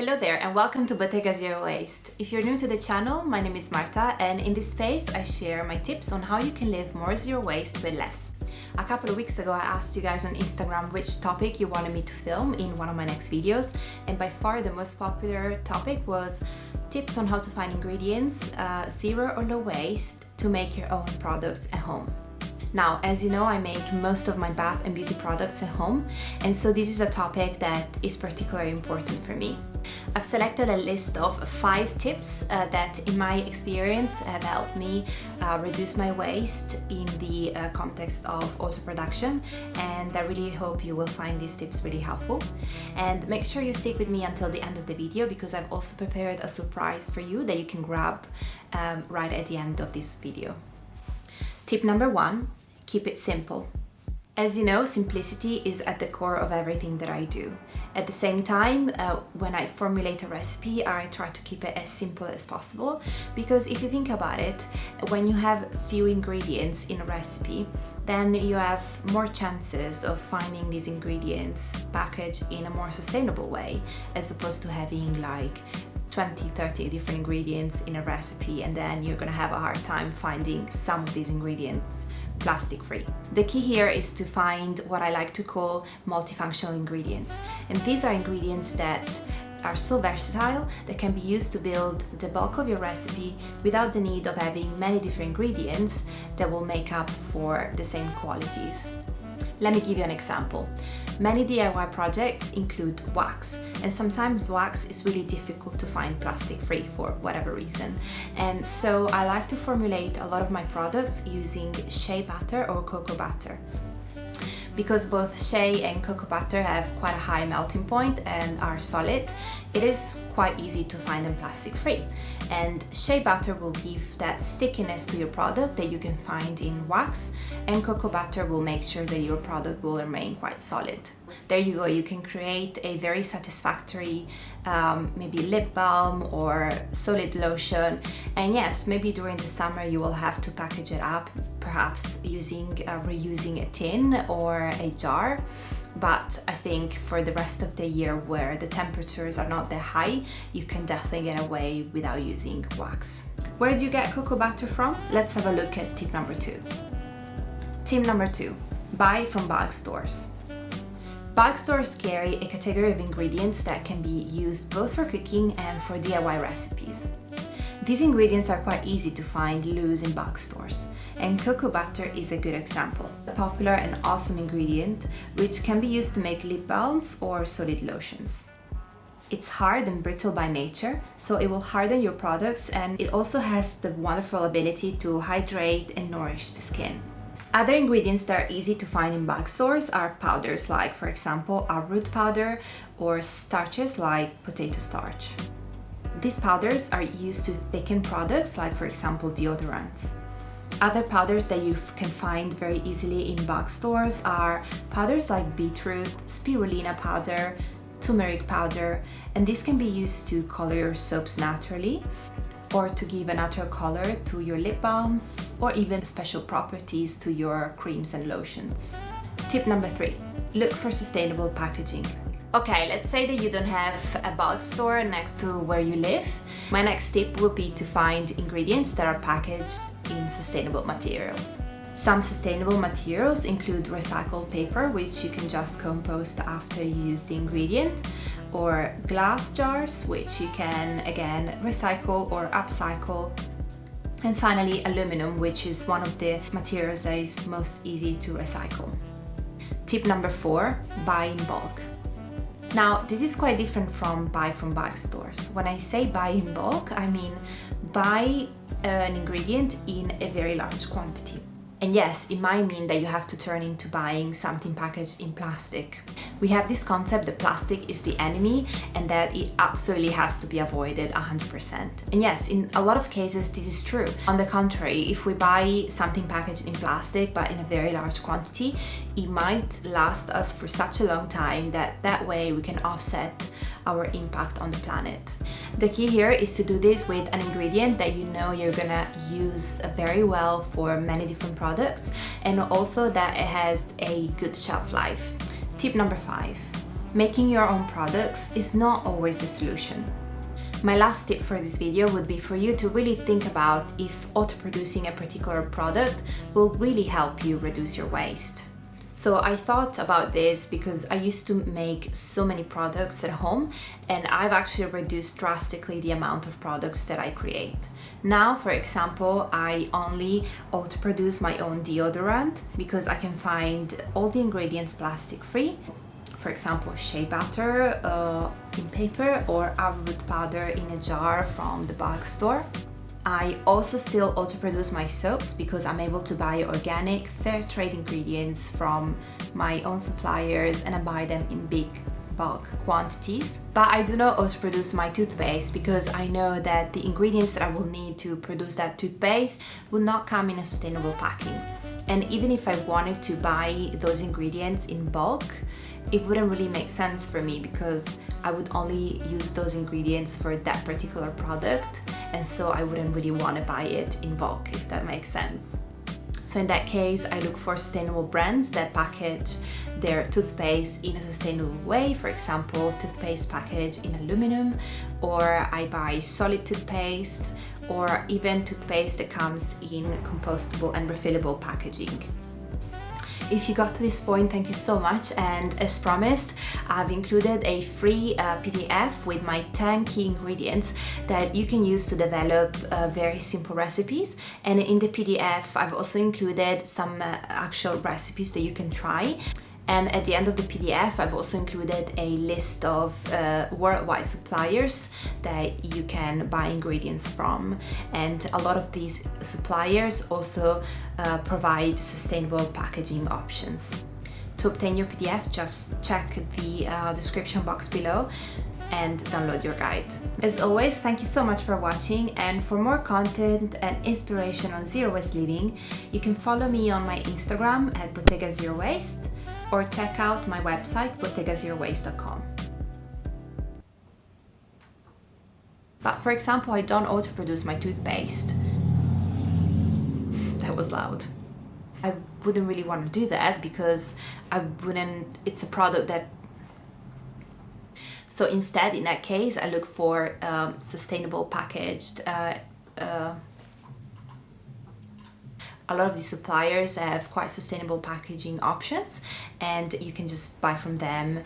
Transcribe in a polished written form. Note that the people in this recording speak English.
Hello there and welcome to Bottega Zero Waste. If you're new to the channel, my name is Marta and in this space I share my tips on how you can live more zero waste with less. A couple of weeks ago I asked you guys on Instagram which topic you wanted me to film in one of my next videos, and by far the most popular topic was tips on how to find ingredients, zero or low waste, to make your own products at home. Now, as you know, I make most of my bath and beauty products at home, and so this is a topic that is particularly important for me. I've selected a list of 5 tips that, in my experience, have helped me reduce my waste in the context of auto production, and I really hope you will find these tips really helpful. And make sure you stick with me until the end of the video, because I've also prepared a surprise for you that you can grab right at the end of this video. Tip number 1. Keep it simple. As you know, simplicity is at the core of everything that I do. At the same time, when I formulate a recipe, I try to keep it as simple as possible, because if you think about it, when you have few ingredients in a recipe, then you have more chances of finding these ingredients packaged in a more sustainable way, as opposed to having like 20-30 different ingredients in a recipe, and then you're gonna have a hard time finding some of these ingredients plastic free. The key here is to find what I like to call multifunctional ingredients, and these are ingredients that are so versatile that can be used to build the bulk of your recipe without the need of having many different ingredients that will make up for the same qualities. Let me give you an example. Many DIY projects include wax, and sometimes wax is really difficult to find plastic free for whatever reason. And so I like to formulate a lot of my products using shea butter or cocoa butter. Because both shea and cocoa butter have quite a high melting point and are solid, it is quite easy to find them plastic free. And shea butter will give that stickiness to your product that you can find in wax, and cocoa butter will make sure that your product will remain quite solid. There you go, you can create a very satisfactory maybe lip balm or solid lotion. And yes, maybe during the summer you will have to package it up, perhaps reusing a tin or a jar. But I think for the rest of the year, where the temperatures are not that high, you can definitely get away without using wax. Where do you get cocoa butter from? Let's have a look at tip number 2. Tip number 2, buy from bulk stores. Bulk stores carry a category of ingredients that can be used both for cooking and for DIY recipes. These ingredients are quite easy to find loose in bulk stores, and cocoa butter is a good example. A popular and awesome ingredient which can be used to make lip balms or solid lotions. It's hard and brittle by nature, so it will harden your products, and it also has the wonderful ability to hydrate and nourish the skin. Other ingredients that are easy to find in bulk stores are powders like, for example, arrowroot powder, or starches like potato starch. These powders are used to thicken products like, for example, deodorants. Other powders that you can find very easily in bulk stores are powders like beetroot, spirulina powder, turmeric powder, and these can be used to color your soaps naturally, or to give a natural color to your lip balms, or even special properties to your creams and lotions. Tip number 3, look for sustainable packaging. Okay, let's say that you don't have a bulk store next to where you live. My next tip would be to find ingredients that are packaged in sustainable materials. Some sustainable materials include recycled paper, which you can just compost after you use the ingredient, or glass jars, which you can again recycle or upcycle, and finally aluminum, which is one of the materials that is most easy to recycle. Tip number 4, buy in bulk. Now, this is quite different from buy from bulk stores. When I say buy in bulk, I mean buy an ingredient in a very large quantity. And yes, it might mean that you have to turn into buying something packaged in plastic. We have this concept that plastic is the enemy and that it absolutely has to be avoided 100%. And yes, in a lot of cases this is true. On the contrary, if we buy something packaged in plastic but in a very large quantity, it might last us for such a long time that way we can offset our impact on the planet. The key here is to do this with an ingredient that you know you're gonna use very well for many different products, and also that it has a good shelf life. Tip number 5, Making your own products is not always the solution. My last tip for this video would be for you to really think about if auto-producing a particular product will really help you reduce your waste. So I thought about this because I used to make so many products at home, and I've actually reduced drastically the amount of products that I create. Now, for example, I only auto-produce my own deodorant because I can find all the ingredients plastic-free. For example, shea butter in paper or arrowroot powder in a jar from the bulk store. I also still auto-produce my soaps because I'm able to buy organic, fair trade ingredients from my own suppliers, and I buy them in big bulk quantities. But I do not auto-produce my toothpaste because I know that the ingredients that I will need to produce that toothpaste will not come in a sustainable packing. And even if I wanted to buy those ingredients in bulk, it wouldn't really make sense for me because I would only use those ingredients for that particular product, and so I wouldn't really want to buy it in bulk, if that makes sense. So in that case, I look for sustainable brands that package their toothpaste in a sustainable way, for example, toothpaste packaged in aluminum, or I buy solid toothpaste, or even toothpaste that comes in compostable and refillable packaging. If you got to this point, thank you so much, and as promised, I've included a free PDF with my 10 key ingredients that you can use to develop very simple recipes. And in the PDF, I've also included some actual recipes that you can try. And at the end of the PDF, I've also included a list of worldwide suppliers that you can buy ingredients from. And a lot of these suppliers also provide sustainable packaging options. To obtain your PDF, just check the description box below and download your guide. As always, thank you so much for watching, and for more content and inspiration on zero waste living, you can follow me on my Instagram at Bottega Zero Waste, or check out my website, bottegazerowaste.com. But for example, I don't auto-produce my toothpaste. That was loud. I wouldn't really want to do that because it's a product that... So instead, in that case, I look for sustainable packaged a lot of the suppliers have quite sustainable packaging options, and you can just buy from them